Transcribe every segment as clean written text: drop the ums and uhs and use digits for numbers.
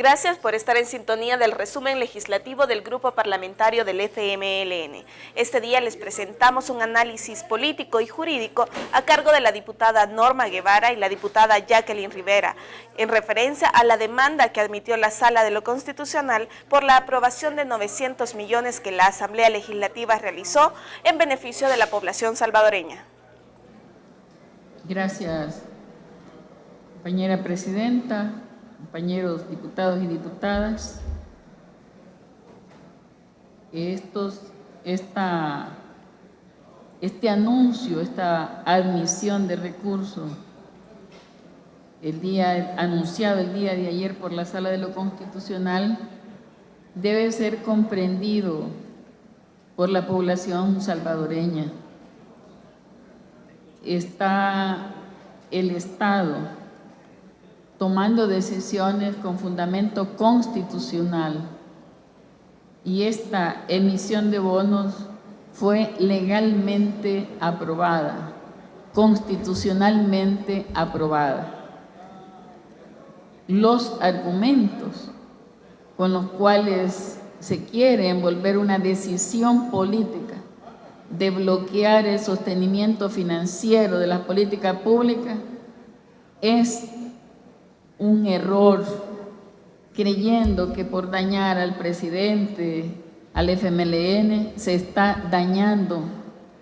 Gracias por estar en sintonía del resumen legislativo del Grupo Parlamentario del FMLN. Este día les presentamos un análisis político y jurídico a cargo de la diputada Norma Guevara y la diputada Jacqueline Rivera, en referencia a la demanda que admitió la Sala de lo Constitucional por la aprobación de 900 millones que la Asamblea Legislativa realizó en beneficio de la población salvadoreña. Gracias, compañera presidenta, compañeros diputados y diputadas. Este anuncio, esta admisión de recursos anunciado el día de ayer por la Sala de lo Constitucional debe ser comprendido por la población salvadoreña. Está el Estado tomando decisiones con fundamento constitucional y esta emisión de bonos fue legalmente aprobada, constitucionalmente aprobada. Los argumentos con los cuales se quiere envolver una decisión política de bloquear el sostenimiento financiero de las políticas públicas es un error, creyendo que por dañar al presidente, al FMLN, se está dañando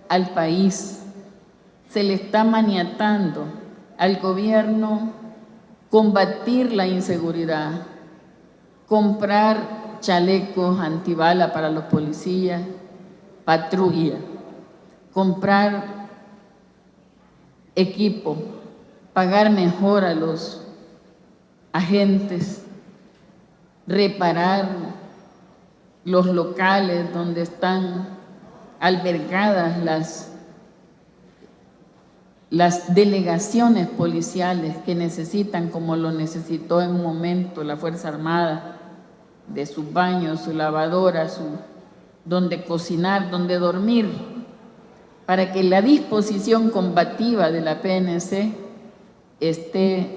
al país, se le está maniatando al gobierno combatir la inseguridad, comprar chalecos antibala para los policías, patrulla, comprar equipo, pagar mejor a los agentes, reparar los locales donde están albergadas las delegaciones policiales que necesitan, como lo necesitó en un momento la Fuerza Armada, de sus baños, su lavadora, donde cocinar, donde dormir, para que la disposición combativa de la PNC esté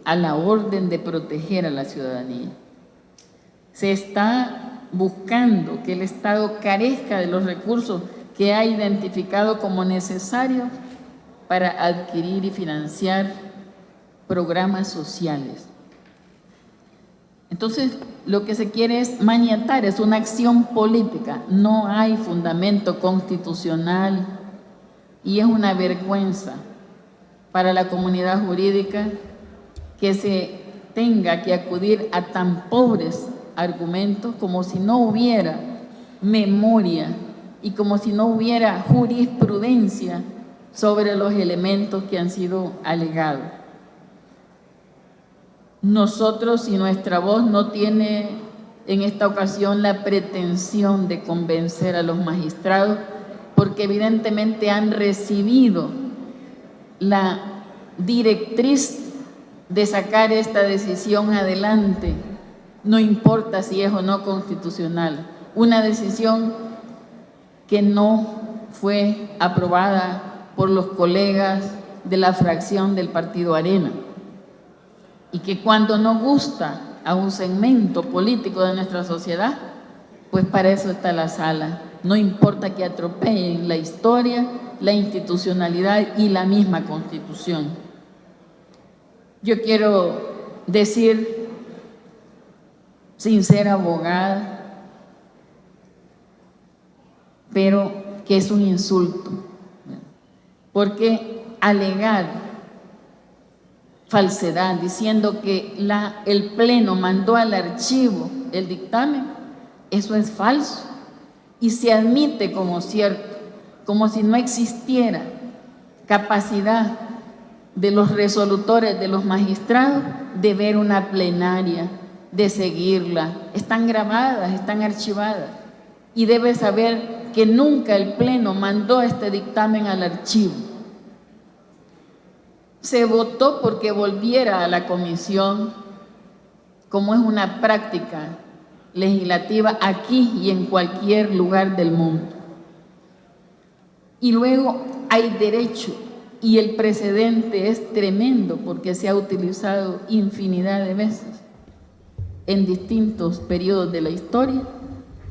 a la orden de proteger a la ciudadanía. Se está buscando que el Estado carezca de los recursos que ha identificado como necesarios para adquirir y financiar programas sociales. Entonces, lo que se quiere es maniatar, es una acción política, no hay fundamento constitucional y es una vergüenza para la comunidad jurídica que se tenga que acudir a tan pobres argumentos, como si no hubiera memoria y como si no hubiera jurisprudencia sobre los elementos que han sido alegados. Nosotros, y nuestra voz no tiene en esta ocasión la pretensión de convencer a los magistrados, porque evidentemente han recibido la directriz de sacar esta decisión adelante, no importa si es o no constitucional, una decisión que no fue aprobada por los colegas de la fracción del Partido Arena, y que cuando no gusta a un segmento político de nuestra sociedad, pues para eso está la sala. No importa que atropellen la historia, la institucionalidad y la misma Constitución. Yo quiero decir, sin ser abogada, pero que es un insulto, porque alegar falsedad diciendo que el Pleno mandó al archivo el dictamen, eso es falso y se admite como cierto, como si no existiera capacidad de los resolutores, de los magistrados, de ver una plenaria, de seguirla. Están grabadas, están archivadas y debe saber que nunca el Pleno mandó este dictamen al archivo. Se votó porque volviera a la comisión, como es una práctica legislativa aquí y en cualquier lugar del mundo. Y luego hay derecho, y el precedente es tremendo porque se ha utilizado infinidad de veces. en distintos periodos de la historia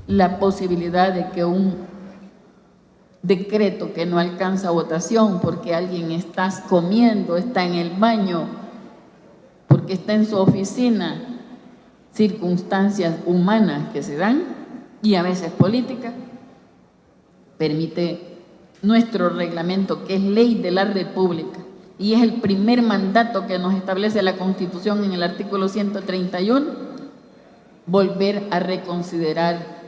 la posibilidad de que un decreto que no alcanza votación porque alguien está comiendo, está en el baño, porque está en su oficina, circunstancias humanas que se dan y a veces políticas, permite nuestro reglamento, que es ley de la República, y es el primer mandato que nos establece la Constitución en el artículo 131, volver a reconsiderar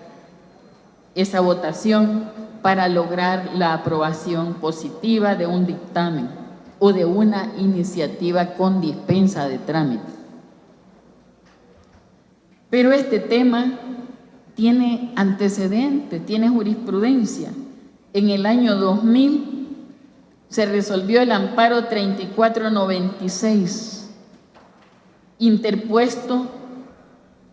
esa votación para lograr la aprobación positiva de un dictamen o de una iniciativa con dispensa de trámite. Pero este tema tiene antecedentes, tiene jurisprudencia. En el año 2000 se resolvió el amparo 3496, interpuesto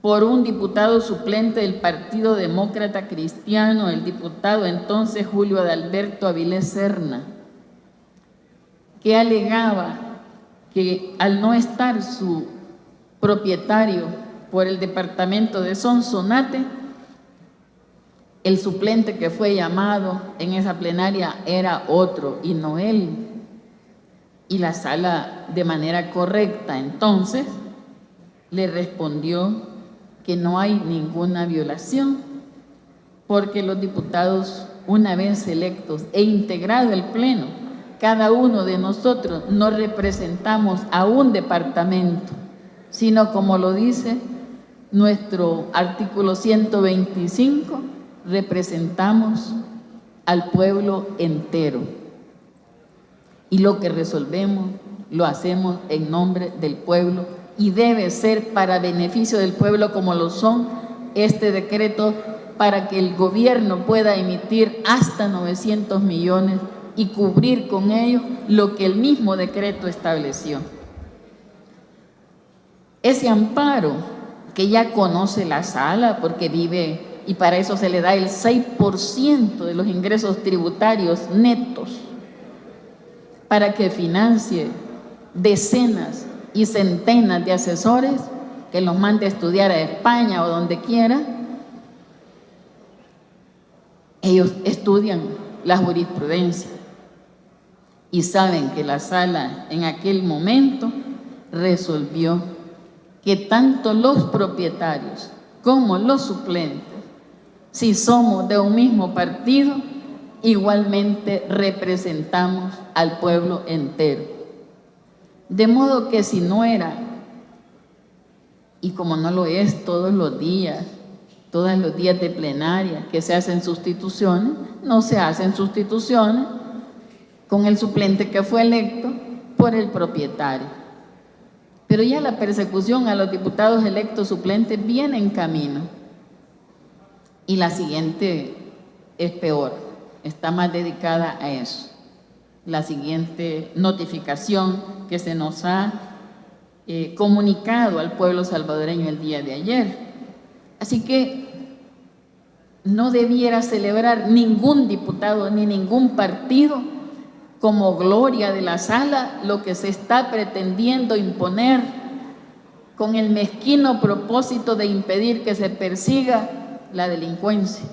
por un diputado suplente del Partido Demócrata Cristiano, el diputado entonces Julio Adalberto Avilés Serna, que alegaba que al no estar su propietario por el departamento de Sonsonate, el suplente que fue llamado en esa plenaria era otro y no él. Y la sala, de manera correcta, entonces, le respondió que no hay ninguna violación, porque los diputados, una vez electos e integrado el Pleno, cada uno de nosotros no representamos a un departamento, sino, como lo dice nuestro artículo 125, representamos al pueblo entero. Y lo que resolvemos lo hacemos en nombre del pueblo y debe ser para beneficio del pueblo, como lo son este decreto, para que el gobierno pueda emitir hasta 900 millones y cubrir con ello lo que el mismo decreto estableció. Ese amparo que ya conoce la sala porque vive, y para eso se le da el 6% de los ingresos tributarios netos para que financie decenas y centenas de asesores que los mande a estudiar a España o donde quiera. Ellos estudian la jurisprudencia y saben que la sala en aquel momento resolvió que tanto los propietarios como los suplentes, si somos de un mismo partido, igualmente representamos al pueblo entero. De modo que si no era, y como no lo es todos los días de plenaria que se hacen sustituciones, no se hacen sustituciones con el suplente que fue electo por el propietario. Pero ya la persecución a los diputados electos suplentes viene en camino. Y la siguiente es peor, está más dedicada a eso. La siguiente notificación que se nos ha comunicado al pueblo salvadoreño el día de ayer. Así que no debiera celebrar ningún diputado ni ningún partido como gloria de la sala lo que se está pretendiendo imponer con el mezquino propósito de impedir que se persiga la delincuencia.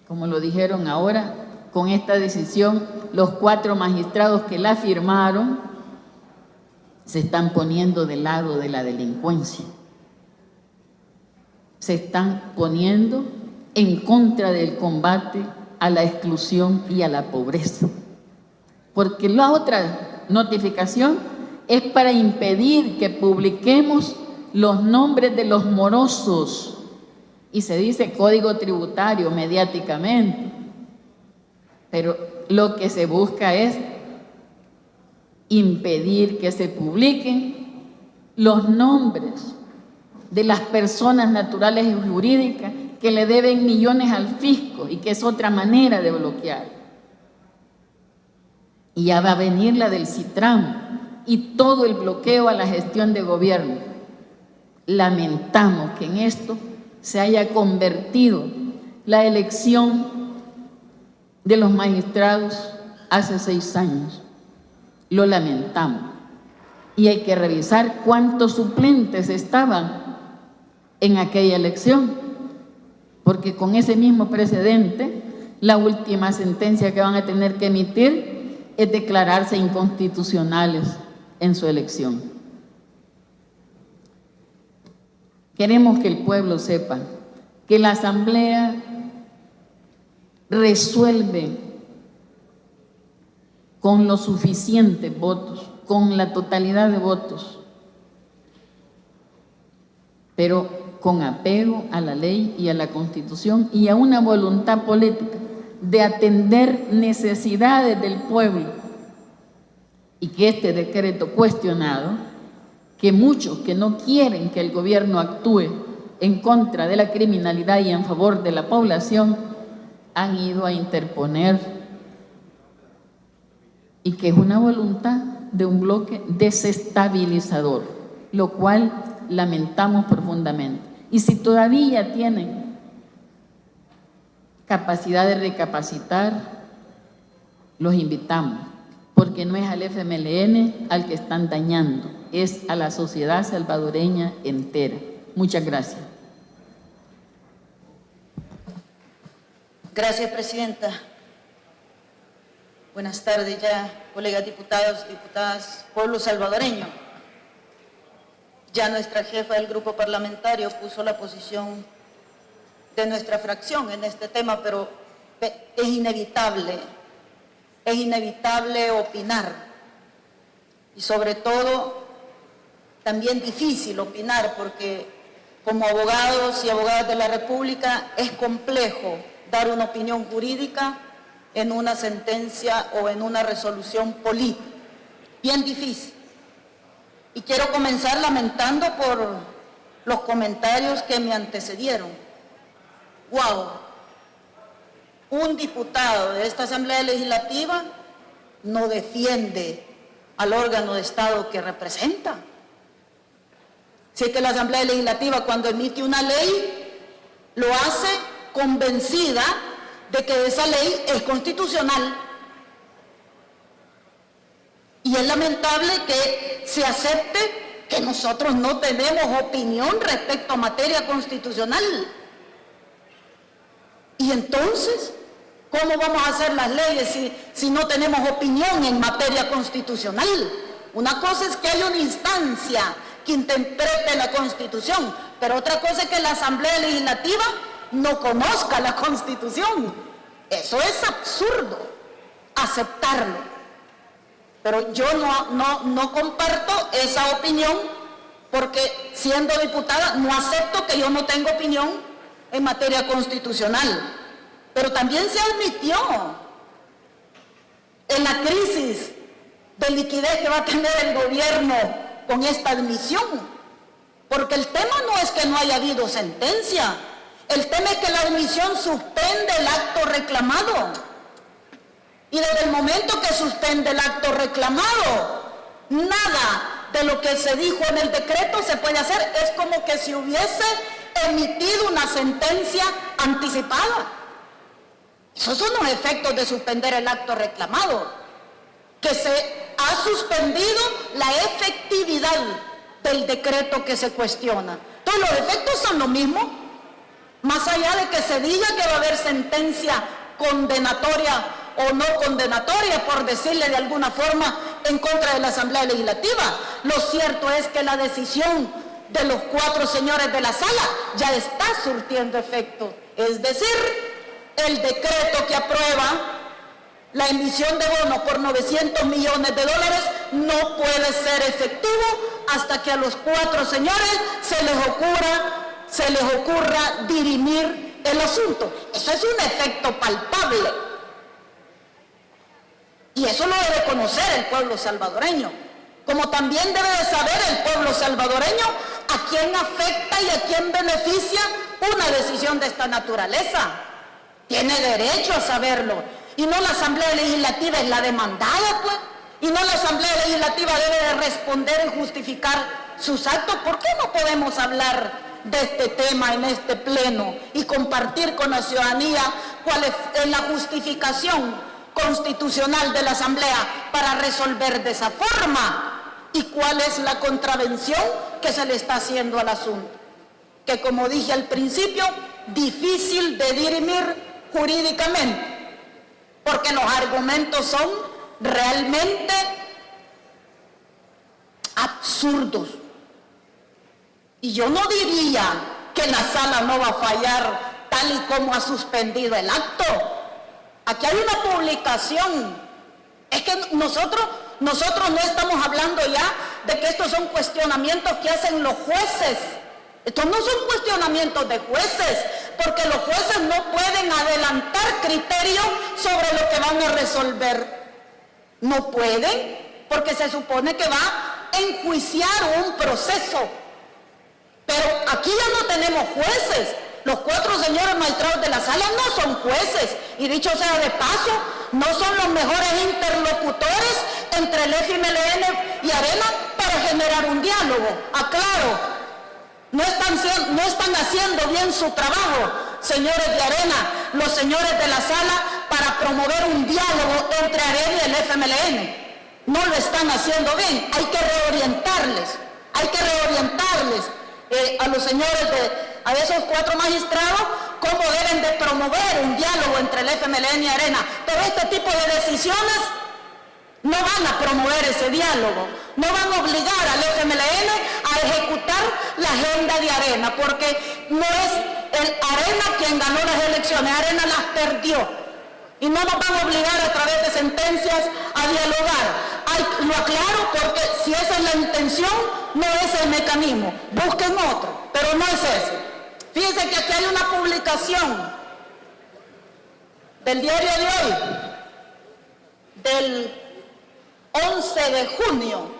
Como lo dijeron ahora, con esta decisión, los 4 magistrados que la firmaron se están poniendo del lado de la delincuencia. Se están poniendo en contra del combate a la exclusión y a la pobreza. Porque la otra notificación es para impedir que publiquemos los nombres de los morosos. Y se dice código tributario mediáticamente. Pero lo que se busca es impedir que se publiquen los nombres de las personas naturales y jurídicas que le deben millones al fisco y que es otra manera de bloquear. Y ya va a venir la del Citram y todo el bloqueo a la gestión de gobierno. Lamentamos que en esto se haya convertido la elección de los magistrados hace 6 años. Lo lamentamos. Y hay que revisar cuántos suplentes estaban en aquella elección, porque con ese mismo precedente, la última sentencia que van a tener que emitir es declararse inconstitucionales en su elección. Queremos que el pueblo sepa que la Asamblea resuelve con los suficientes votos, con la totalidad de votos, pero con apego a la ley y a la Constitución y a una voluntad política de atender necesidades del pueblo, y que este decreto cuestionado, que muchos que no quieren que el gobierno actúe en contra de la criminalidad y en favor de la población, han ido a interponer, y que es una voluntad de un bloque desestabilizador, lo cual lamentamos profundamente. Y si todavía tienen capacidad de recapacitar, los invitamos, porque no es al FMLN al que están dañando, es a la sociedad salvadoreña entera. Muchas gracias. Gracias, presidenta. Buenas tardes ya, colegas diputados, diputadas, pueblo salvadoreño. Ya nuestra jefa del grupo parlamentario puso la posición de nuestra fracción en este tema, pero es inevitable opinar. Y sobre todo, también difícil opinar, porque como abogados y abogadas de la República es complejo dar una opinión jurídica en una sentencia o en una resolución política. Bien difícil. Y quiero comenzar lamentando por los comentarios que me antecedieron. ¡Wow! Un diputado de esta Asamblea Legislativa no defiende al órgano de Estado que representa. Si es que la Asamblea Legislativa, cuando emite una ley, lo hace convencida de que esa ley es constitucional. Y es lamentable que se acepte que nosotros no tenemos opinión respecto a materia constitucional. Y entonces, ¿cómo vamos a hacer las leyes si no tenemos opinión en materia constitucional? Una cosa es que haya una instancia que interprete la Constitución, pero otra cosa es que la Asamblea Legislativa no conozca la Constitución. Eso es absurdo, aceptarlo. Pero yo no comparto esa opinión, porque siendo diputada no acepto que yo no tengo opinión en materia constitucional. Pero también se admitió en la crisis de liquidez que va a tener el gobierno con esta admisión, porque el tema no es que no haya habido sentencia, el tema es que la admisión suspende el acto reclamado. Y desde el momento que suspende el acto reclamado, nada de lo que se dijo en el decreto se puede hacer. Es como que si hubiese emitido una sentencia anticipada. Esos son los efectos de suspender el acto reclamado, que se ha suspendido la efectividad del decreto que se cuestiona. Entonces los efectos son los mismos, más allá de que se diga que va a haber sentencia condenatoria o no condenatoria, por decirle de alguna forma, en contra de la Asamblea Legislativa. Lo cierto es que la decisión de los 4 señores de la sala ya está surtiendo efecto. Es decir, el decreto que aprueba la emisión de bonos por $900 millones no puede ser efectivo hasta que a los 4 señores se les ocurra dirimir el asunto. Eso es un efecto palpable. Y eso lo debe conocer el pueblo salvadoreño, como también debe de saber el pueblo salvadoreño a quién afecta y a quién beneficia una decisión de esta naturaleza. Tiene derecho a saberlo. Y no la Asamblea Legislativa es la demandada, pues. Y no la Asamblea Legislativa debe de responder y justificar sus actos. ¿Por qué no podemos hablar de este tema en este pleno y compartir con la ciudadanía cuál es la justificación constitucional de la Asamblea para resolver de esa forma y cuál es la contravención que se le está haciendo al asunto? que, como dije al principio, difícil de dirimir jurídicamente, porque los argumentos son realmente absurdos. Y yo no diría que la sala no va a fallar tal y como ha suspendido el acto. Aquí hay una publicación. Es que nosotros no estamos hablando ya de que estos son cuestionamientos que hacen los jueces. Estos no son cuestionamientos de jueces, porque los jueces no pueden adelantar criterios sobre lo que van a resolver. No pueden, porque se supone que va a enjuiciar un proceso. Pero aquí ya no tenemos jueces. Los 4 señores magistrados de la sala no son jueces. Y dicho sea de paso, no son los mejores interlocutores entre el FMLN y Arena para generar un diálogo. Aclaro. No están haciendo bien su trabajo, señores de Arena, los señores de la sala, para promover un diálogo entre Arena y el FMLN. No lo están haciendo bien. Hay que reorientarles. A los señores a esos 4 magistrados, cómo deben de promover un diálogo entre el FMLN y Arena. Pero este tipo de decisiones no van a promover ese diálogo, no van a obligar al FMLN a ejecutar la agenda de Arena, porque no es el Arena quien ganó las elecciones, Arena las perdió. Y no nos van a obligar a través de sentencias a dialogar. Lo aclaro porque si esa es la intención, no es el mecanismo. Busquen otro, pero no es ese. Fíjense que aquí hay una publicación del diario de hoy, del 11 de junio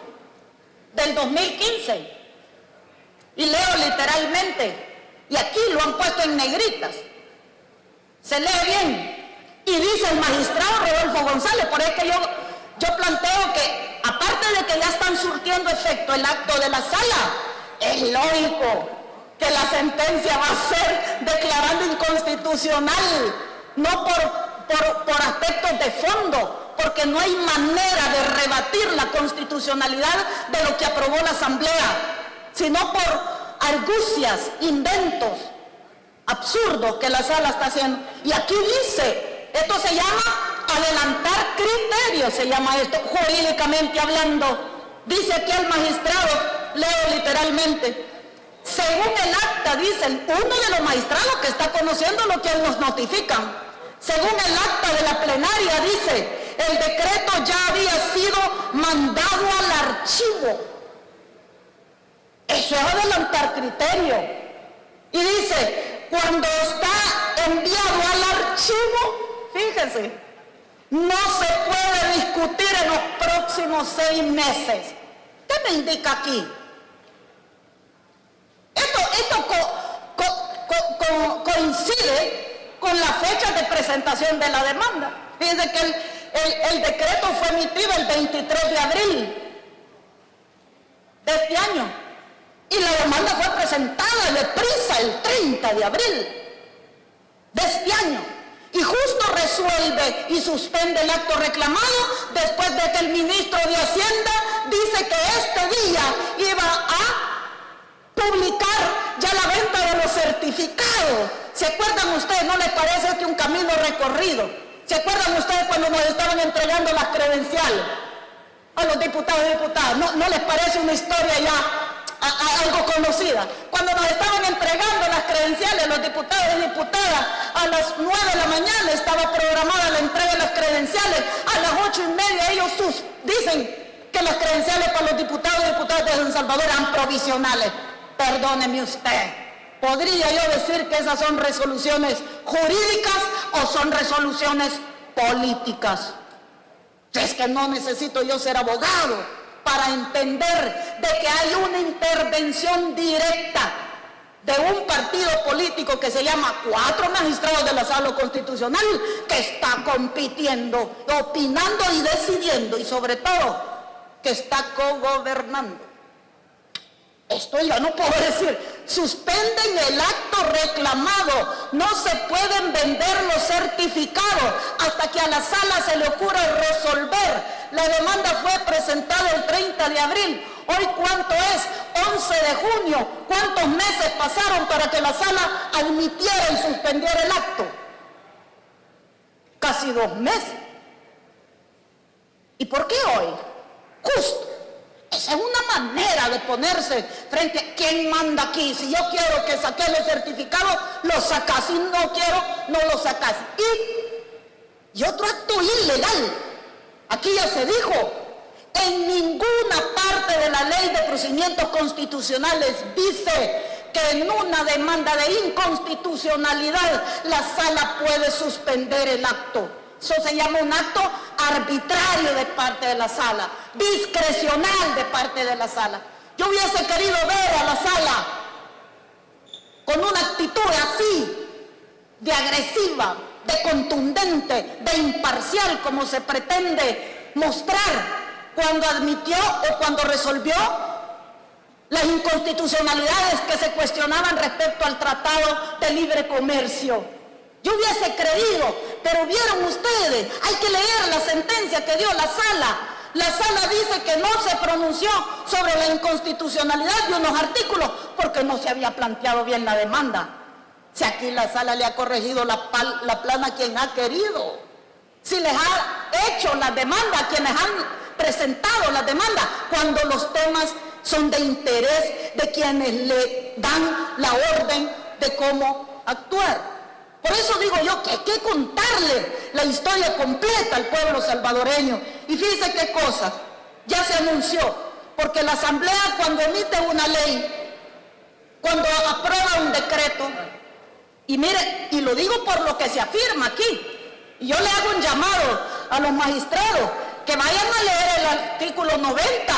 del 2015. Y leo literalmente, y aquí lo han puesto en negritas. Se lee bien. Y dice el magistrado Rodolfo González, por eso que yo planteo que, aparte de que ya están surtiendo efecto el acto de la sala, es lógico que la sentencia va a ser declarando inconstitucional, no por aspectos de fondo, porque no hay manera de rebatir la constitucionalidad de lo que aprobó la Asamblea, sino por argucias, inventos absurdos que la sala está haciendo. Y aquí dice, esto se llama adelantar criterios, se llama esto, jurídicamente hablando. Dice aquí el magistrado, leo literalmente, según el acta, dicen, uno de los magistrados que está conociendo lo que nos notifican, según el acta de la plenaria, dice, el decreto ya había sido mandado al archivo. Eso es adelantar criterio. Y dice, cuando está enviado al archivo, fíjense, no se puede discutir en los próximos 6 meses. ¿Qué me indica aquí? Esto coincide con la fecha de presentación de la demanda. Fíjense que el decreto fue emitido el 23 de abril de este año. Y la demanda fue presentada deprisa el 30 de abril de este año. Y justo resuelve y suspende el acto reclamado después de que el ministro de Hacienda dice que este día iba a publicar ya la venta de los certificados. ¿Se acuerdan ustedes? ¿No les parece que un camino recorrido? ¿Se acuerdan ustedes cuando nos estaban entregando las credenciales a los diputados y diputadas? ¿No les parece una historia ya algo conocida? Cuando nos estaban entregando las credenciales a los diputados y diputadas, a las 9 de la mañana estaba programada la entrega de las credenciales, a las 8:30 ellos dicen que las credenciales para los diputados y diputadas de San Salvador eran provisionales. Perdóneme usted, ¿podría yo decir que esas son resoluciones jurídicas o son resoluciones políticas? Es que no necesito yo ser abogado para entender de que hay una intervención directa de un partido político que se llama 4 magistrados de la Sala Constitucional que está compitiendo, opinando y decidiendo, y sobre todo que está cogobernando. Esto ya no puedo decir, suspenden el acto reclamado, no se pueden vender los certificados hasta que a la sala se le ocurra resolver. La demanda fue presentada el 30 de abril, Hoy, ¿cuánto es? 11 de junio. ¿Cuántos meses pasaron para que la sala admitiera y suspendiera el acto? Casi 2 meses. ¿Y por qué hoy? Justo. Esa es una manera de ponerse frente a quién manda aquí. Si yo quiero que saque los certificados, los sacas. Si no quiero, no los sacas. Y otro acto ilegal. Aquí ya se dijo, en ninguna parte de la ley de procedimientos constitucionales dice que en una demanda de inconstitucionalidad la sala puede suspender el acto. Eso se llama un acto arbitrario de parte de la sala, discrecional de parte de la sala. Yo hubiese querido ver a la sala con una actitud así, de agresiva, de contundente, de imparcial, como se pretende mostrar cuando admitió o cuando resolvió las inconstitucionalidades que se cuestionaban respecto al Tratado de Libre Comercio. Yo hubiese creído, pero vieron ustedes, hay que leer la sentencia que dio la sala. La sala dice que no se pronunció sobre la inconstitucionalidad de unos artículos porque no se había planteado bien la demanda. Si aquí la sala le ha corregido la plana a quien ha querido, si les ha hecho la demanda a quienes han presentado la demanda, cuando los temas son de interés de quienes le dan la orden de cómo actuar. Por eso digo yo que hay que contarle la historia completa al pueblo salvadoreño. Y fíjense qué cosas, ya se anunció, porque la Asamblea cuando emite una ley, cuando aprueba un decreto, y mire, y lo digo por lo que se afirma aquí, y yo le hago un llamado a los magistrados que vayan a leer el artículo 90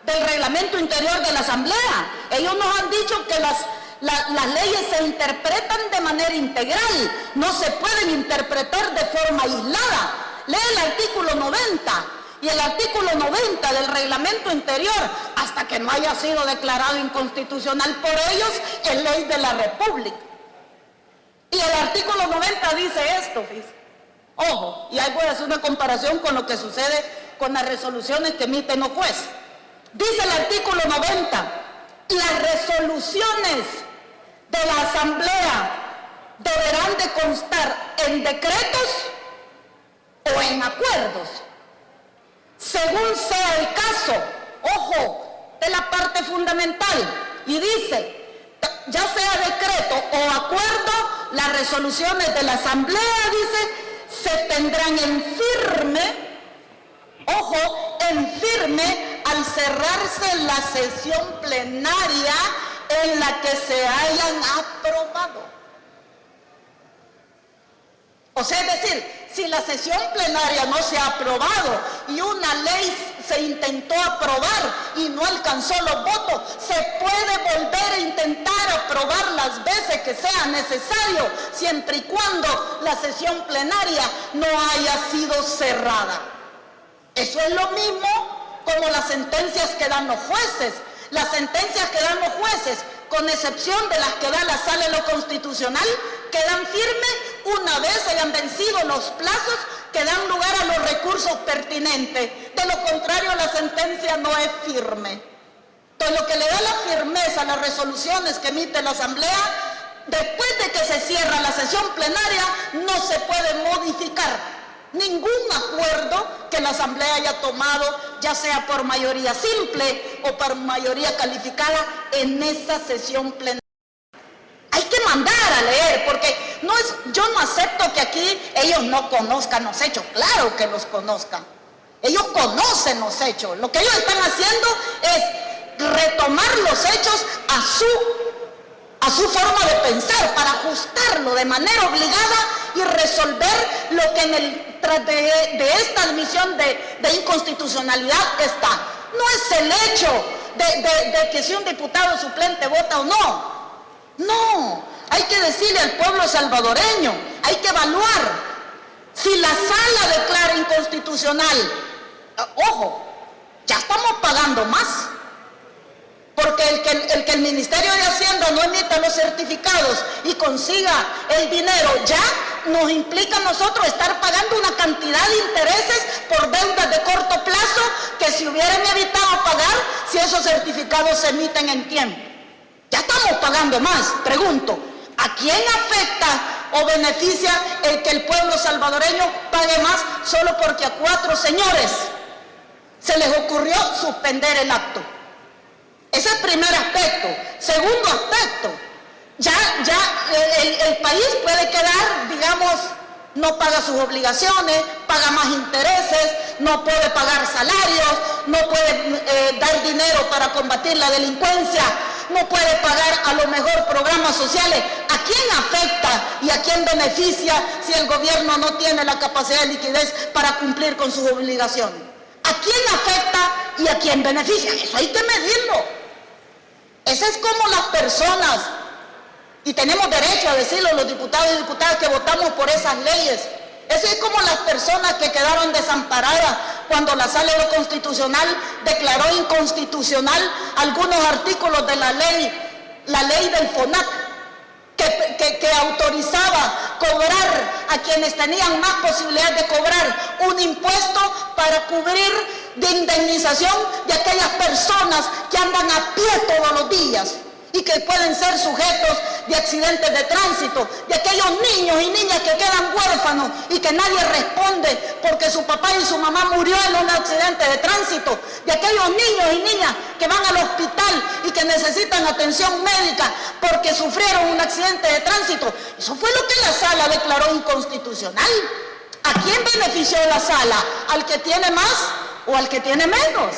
del reglamento interior de la Asamblea. Ellos nos han dicho que las leyes se interpretan de manera integral, no se pueden interpretar de forma aislada. Lee el artículo 90 y el artículo 90 del reglamento interior, hasta que no haya sido declarado inconstitucional por ellos, es ley de la República. Y el artículo 90 dice esto, fíjense. Ojo, y ahí voy a hacer una comparación con lo que sucede con las resoluciones que emiten los jueces. Dice el artículo 90, las resoluciones de la Asamblea deberán de constar en decretos o en acuerdos, según sea el caso. Ojo, de la parte fundamental. Y dice, ya sea decreto o acuerdo, las resoluciones de la Asamblea, dice, se tendrán en firme, ojo, en firme al cerrarse la sesión plenaria en la que se hayan aprobado. O sea, es decir, si la sesión plenaria no se ha aprobado y una ley se intentó aprobar y no alcanzó los votos, se puede volver a intentar aprobar las veces que sea necesario, siempre y cuando la sesión plenaria no haya sido cerrada. Eso es lo mismo como las sentencias que dan los jueces. Las sentencias que dan los jueces, con excepción de las que da la Sala de lo Constitucional, quedan firmes una vez hayan vencido los plazos que dan lugar a los recursos pertinentes. De lo contrario, la sentencia no es firme. Entonces, lo que le da la firmeza a las resoluciones que emite la Asamblea, después de que se cierra la sesión plenaria, no se puede modificar ningún acuerdo que la Asamblea haya tomado, ya sea por mayoría simple o por mayoría calificada en esa sesión plenaria. Hay que mandar a leer, porque yo no acepto que aquí ellos no conozcan los hechos. Claro que los conozcan. Ellos conocen los hechos. Lo que ellos están haciendo es retomar los hechos a su forma de pensar, para ajustarlo de manera obligada y resolver lo que de esta admisión de inconstitucionalidad está. No es el hecho de que si un diputado suplente vota o no. No, hay que decirle al pueblo salvadoreño, hay que evaluar si la sala declara inconstitucional. Ojo, ya estamos pagando más, porque el que el Ministerio de Hacienda no emita los certificados y consiga el dinero, ya nos implica a nosotros estar pagando una cantidad de intereses por deudas de corto plazo que si hubieran evitado pagar si esos certificados se emiten en tiempo? Ya estamos pagando más. Pregunto, ¿a quién afecta o beneficia el que el pueblo salvadoreño pague más solo porque a 4 señores se les ocurrió suspender el acto? Ese es el primer aspecto. Segundo aspecto, ya el país puede quedar, digamos, no paga sus obligaciones, paga más intereses, no puede pagar salarios, no puede dar dinero para combatir la delincuencia, no puede pagar a lo mejor programas sociales. ¿A quién afecta y a quién beneficia si el gobierno no tiene la capacidad de liquidez para cumplir con sus obligaciones? ¿A quién afecta y a quién beneficia? Eso hay que medirlo. Esa es como las personas, y tenemos derecho a decirlo los diputados y diputadas que votamos por esas leyes, eso es como las personas que quedaron desamparadas cuando la Sala de lo Constitucional declaró inconstitucional algunos artículos de la ley del FONAC, que autorizaba cobrar a quienes tenían más posibilidad de cobrar un impuesto para cubrir de indemnización de aquellas personas que andan a pie todos los días y que pueden ser sujetos de accidentes de tránsito, de aquellos niños y niñas que quedan huérfanos y que nadie responde porque su papá y su mamá murió en un accidente de tránsito, de aquellos niños y niñas que van al hospital y que necesitan atención médica porque sufrieron un accidente de tránsito. Eso fue lo que la Sala declaró inconstitucional. ¿A quién benefició la Sala? ¿Al que tiene más o al que tiene menos?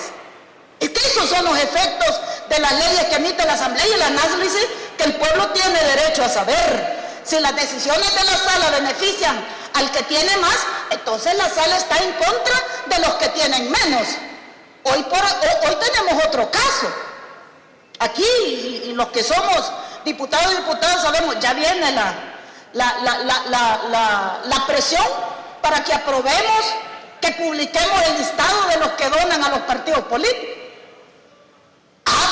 Es que esos son los efectos de las leyes que emite la Asamblea y el análisis que el pueblo tiene derecho a saber. Si las decisiones de la Sala benefician al que tiene más, entonces la Sala está en contra de los que tienen menos. Hoy tenemos otro caso. Aquí, y los que somos diputados y diputadas sabemos, ya viene la presión para que aprobemos, que publiquemos el listado de los que donan a los partidos políticos.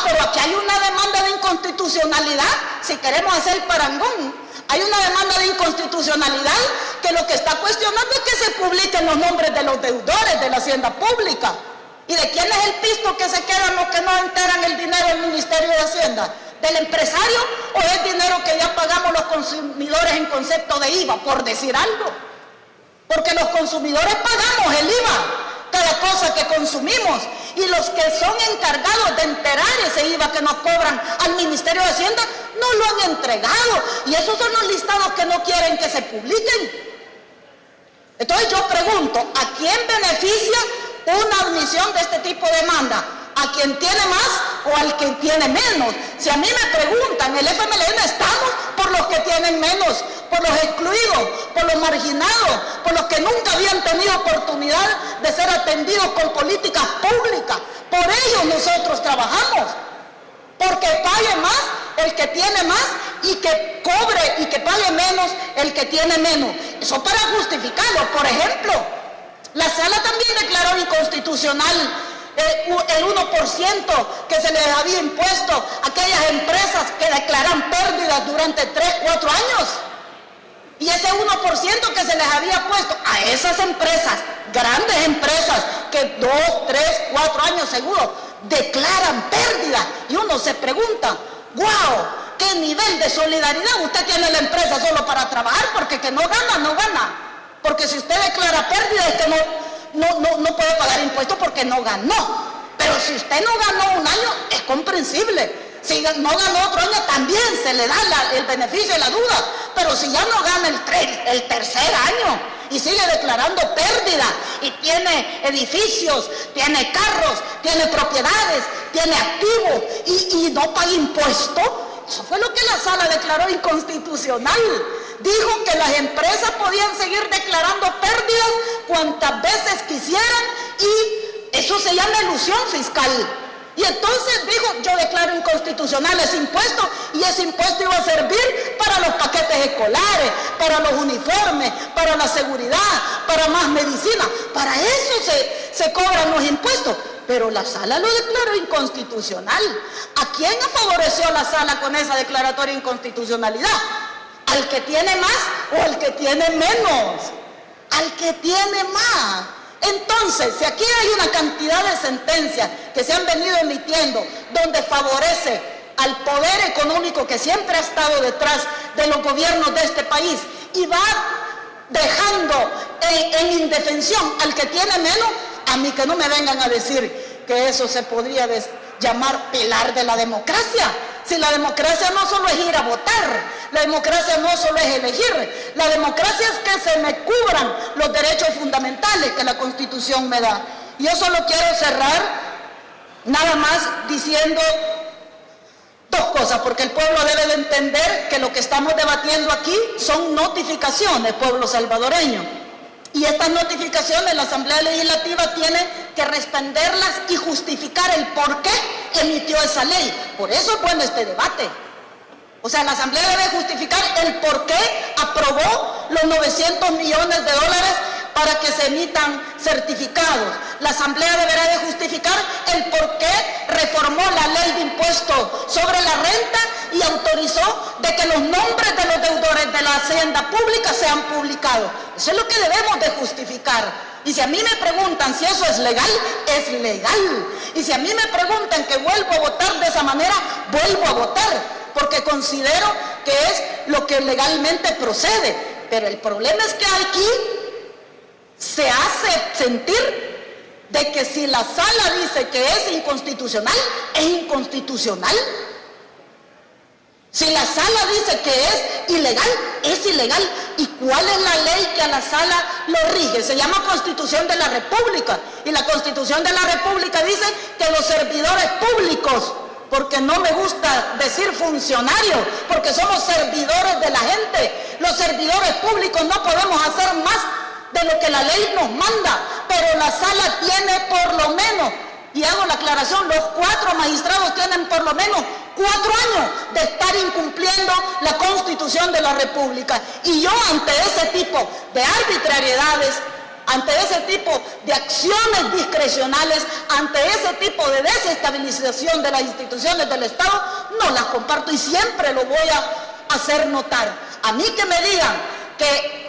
Pero aquí hay una demanda de inconstitucionalidad, si queremos hacer parangón. Hay una demanda de inconstitucionalidad que lo que está cuestionando es que se publiquen los nombres de los deudores de la hacienda pública. ¿Y de quién es el pisto que se quedan los que no enteran el dinero del Ministerio de Hacienda? ¿Del empresario o es dinero que ya pagamos los consumidores en concepto de IVA, por decir algo? Porque los consumidores pagamos el IVA, cada cosa que consumimos, y los que son encargados de enterar ese IVA que nos cobran al Ministerio de Hacienda no lo han entregado, y esos son los listados que no quieren que se publiquen. Entonces yo pregunto, ¿a quién beneficia una admisión de este tipo de demanda? ¿A quien tiene más o al que tiene menos? Si a mí me preguntan, el FMLN estamos por los que tienen menos, por los excluidos, por los marginados, por los que nunca habían tenido oportunidad de ser atendidos con políticas públicas. Por ellos nosotros trabajamos, porque pague más el que tiene más y que cobre y que pague menos el que tiene menos. Eso para justificarlo. Por ejemplo, la Sala también declaró inconstitucional el 1% que se les había impuesto a aquellas empresas que declaran pérdidas durante 3, 4 años. Y ese 1% que se les había puesto a esas empresas, grandes empresas, que 2, 3, 4 años seguro declaran pérdida. Y uno se pregunta, ¡wow! ¿Qué nivel de solidaridad? Usted tiene la empresa solo para trabajar, porque que no gana, no gana. Porque si usted declara pérdida es que no puede pagar impuestos porque no ganó. Pero si usted no ganó un año, es comprensible. Si no ganó otro año, también se le da el beneficio de la duda. Pero si ya no gana el tercer año y sigue declarando pérdida y tiene edificios, tiene carros, tiene propiedades, tiene activos y no paga impuesto, eso fue lo que la Sala declaró inconstitucional. Dijo que las empresas podían seguir declarando pérdidas cuantas veces quisieran y eso se llama elusión fiscal. Y entonces dijo, yo declaro inconstitucional ese impuesto y ese impuesto iba a servir para los paquetes escolares, para los uniformes, para la seguridad, para más medicina. Para eso se cobran los impuestos. Pero la Sala lo declaró inconstitucional. ¿A quién favoreció la Sala con esa declaratoria de inconstitucionalidad? ¿Al que tiene más o al que tiene menos? Al que tiene más. Entonces, si aquí hay una cantidad de sentencias que se han venido emitiendo donde favorece al poder económico que siempre ha estado detrás de los gobiernos de este país y va dejando en indefensión al que tiene menos, a mí que no me vengan a decir que eso se podría llamar pilar de la democracia. Si la democracia no solo es ir a votar, la democracia no solo es elegir, la democracia es que se me cubran los derechos fundamentales que la Constitución me da. Y yo solo quiero cerrar nada más diciendo dos cosas, porque el pueblo debe de entender que lo que estamos debatiendo aquí son notificaciones, pueblo salvadoreño. Y estas notificaciones la Asamblea Legislativa tiene que responderlas y justificar el por qué emitió esa ley. Por eso es bueno este debate. O sea, la Asamblea debe justificar el por qué aprobó los 900 millones de dólares para que se emitan certificados. La Asamblea deberá de justificar el por qué reformó la ley de impuesto sobre la renta y autorizó de que los nombres de los deudores de la hacienda pública sean publicados. Eso es lo que debemos de justificar. Y si a mí me preguntan si eso es legal, es legal. Y si a mí me preguntan que vuelvo a votar de esa manera, vuelvo a votar, porque considero que es lo que legalmente procede. Pero el problema es que aquí se hace sentir de que si la sala dice que es inconstitucional, es inconstitucional. Si la sala dice que es ilegal, es ilegal. ¿Y cuál es la ley que a la sala lo rige? Se llama Constitución de la República. Y la Constitución de la República dice que los servidores públicos, porque no me gusta decir funcionarios, porque somos servidores de la gente, los servidores públicos no podemos hacer más de lo que la ley nos manda, pero la sala tiene por lo menos, y hago la aclaración, los 4 magistrados tienen por lo menos 4 años de estar incumpliendo la Constitución de la República. Y yo ante ese tipo de arbitrariedades, ante ese tipo de acciones discrecionales, ante ese tipo de desestabilización de las instituciones del Estado, no las comparto y siempre lo voy a hacer notar. A mí que me digan que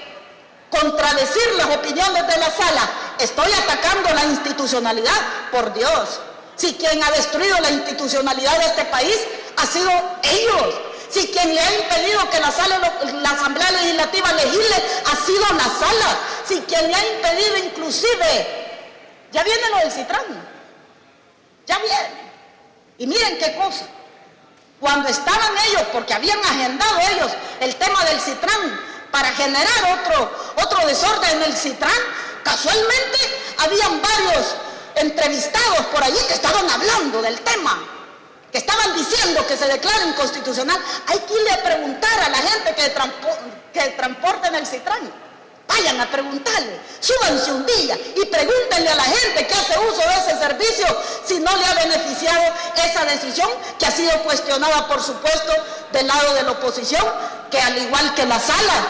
contradecir las opiniones de la sala, estoy atacando la institucionalidad, por Dios. Si quien ha destruido la institucionalidad de este país ha sido ellos. Si quien le ha impedido que la Asamblea Legislativa legisle ha sido la sala. Si quien le ha impedido inclusive, ya viene lo del Citrán, ya viene. Y miren qué cosa, cuando estaban ellos, porque habían agendado ellos el tema del Citrán para generar otro desorden en el Citrán, casualmente habían varios entrevistados por allí que estaban hablando del tema, que estaban diciendo que se declara inconstitucional. Hay que irle a preguntar a la gente que transporta en el Citrán. Vayan a preguntarle, súbanse un día y pregúntenle a la gente que hace uso de ese servicio si no le ha beneficiado esa decisión que ha sido cuestionada, por supuesto, del lado de la oposición, que al igual que la sala,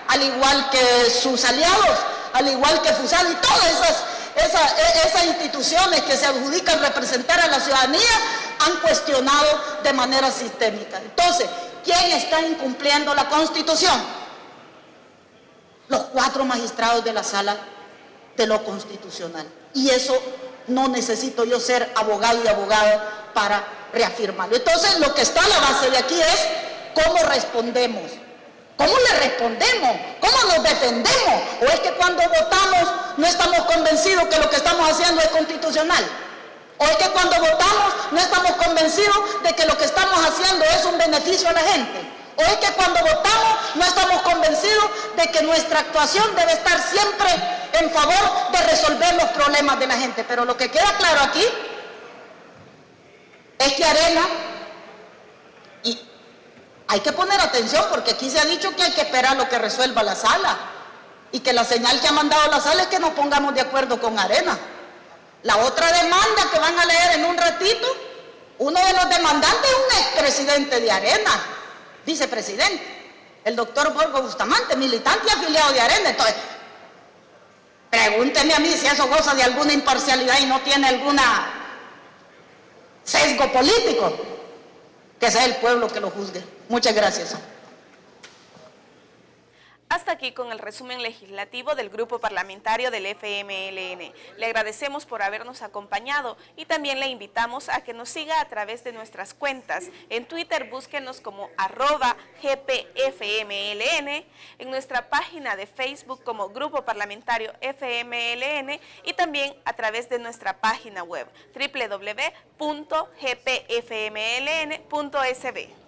al igual que sus aliados, al igual que FUSAL y todas esas instituciones que se adjudican representar a la ciudadanía, han cuestionado de manera sistémica. Entonces, ¿quién está incumpliendo la Constitución? Los 4 magistrados de la Sala de lo Constitucional. Y eso no necesito yo ser abogado y abogada para reafirmarlo. Entonces, lo que está a la base de aquí es cómo respondemos. ¿Cómo le respondemos? ¿Cómo nos defendemos? ¿O es que cuando votamos no estamos convencidos que lo que estamos haciendo es constitucional? ¿O es que cuando votamos no estamos convencidos de que lo que estamos haciendo es un beneficio a la gente? ¿O es que cuando votamos no estamos convencidos de que nuestra actuación debe estar siempre en favor de resolver los problemas de la gente? Pero lo que queda claro aquí es que Arena, y hay que poner atención porque aquí se ha dicho que hay que esperar lo que resuelva la sala y que la señal que ha mandado la sala es que nos pongamos de acuerdo con Arena. La otra demanda que van a leer en un ratito, uno de los demandantes es un expresidente de Arena, vicepresidente, el doctor Borgo Bustamante, militante y afiliado de Arena. Entonces, pregúnteme a mí si eso goza de alguna imparcialidad y no tiene alguna sesgo político, que sea el pueblo que lo juzgue. Muchas gracias. Hasta aquí con el resumen legislativo del Grupo Parlamentario del FMLN. Le agradecemos por habernos acompañado y también le invitamos a que nos siga a través de nuestras cuentas. En Twitter búsquenos como @GPFMLN, en nuestra página de Facebook como Grupo Parlamentario FMLN y también a través de nuestra página web www.gpfmln.sb.